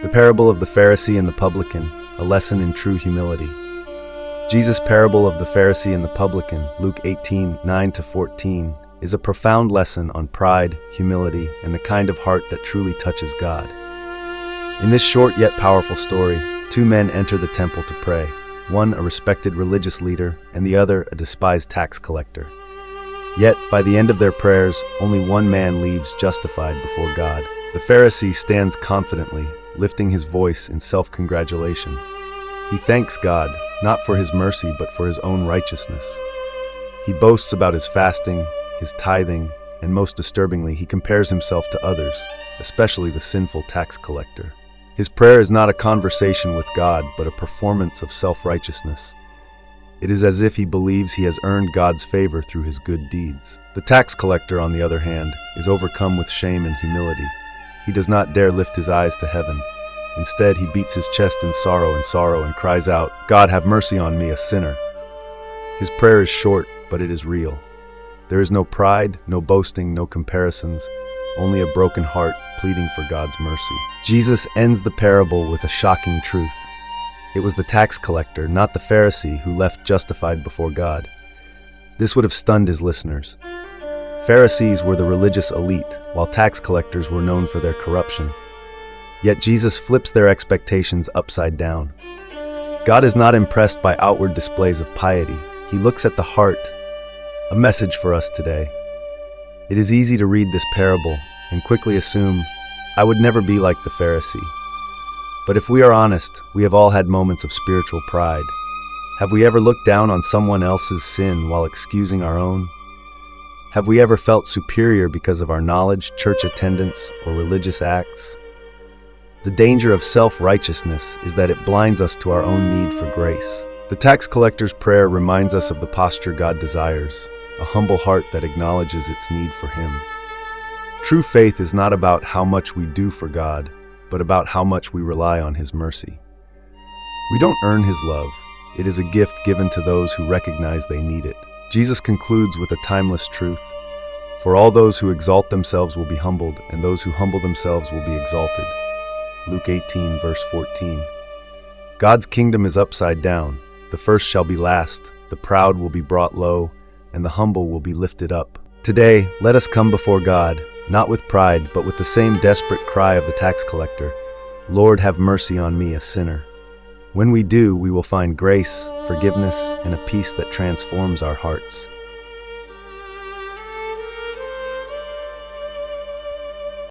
The parable of the Pharisee and the publican, a lesson in true humility. Jesus' parable of the Pharisee and the publican, Luke 18:9-14, is a profound lesson on pride, humility, and the kind of heart that truly touches God. In this short yet powerful story, two men enter the temple to pray, one a respected religious leader and the other a despised tax collector. Yet, by the end of their prayers, only one man leaves justified before God. The Pharisee stands confidently, lifting his voice in self-congratulation. He thanks God, not for his mercy but for his own righteousness. He boasts about his fasting, his tithing, and most disturbingly, he compares himself to others, especially the sinful tax collector. His prayer is not a conversation with God, but a performance of self-righteousness. It is as if he believes he has earned God's favor through his good deeds. The tax collector, on the other hand, is overcome with shame and humility. He does not dare lift his eyes to heaven. Instead, he beats his chest in sorrow and cries out, "God, have mercy on me, a sinner." His prayer is short, but it is real. There is no pride, no boasting, no comparisons, only a broken heart pleading for God's mercy. Jesus ends the parable with a shocking truth. It was the tax collector, not the Pharisee, who left justified before God. This would have stunned his listeners. Pharisees were the religious elite, while tax collectors were known for their corruption. Yet Jesus flips their expectations upside down. God is not impressed by outward displays of piety. He looks at the heart. A message for us today. It is easy to read this parable and quickly assume, I would never be like the Pharisee. But if we are honest, we have all had moments of spiritual pride. Have we ever looked down on someone else's sin while excusing our own? Have we ever felt superior because of our knowledge, church attendance, or religious acts? The danger of self-righteousness is that it blinds us to our own need for grace. The tax collector's prayer reminds us of the posture God desires, a humble heart that acknowledges its need for Him. True faith is not about how much we do for God, but about how much we rely on His mercy. We don't earn His love. It is a gift given to those who recognize they need it. Jesus concludes with a timeless truth. For all those who exalt themselves will be humbled, and those who humble themselves will be exalted. Luke 18, verse 14. God's kingdom is upside down. The first shall be last, the proud will be brought low, and the humble will be lifted up. Today, let us come before God, not with pride, but with the same desperate cry of the tax collector, "Lord, have mercy on me, a sinner." When we do, we will find grace, forgiveness, and a peace that transforms our hearts.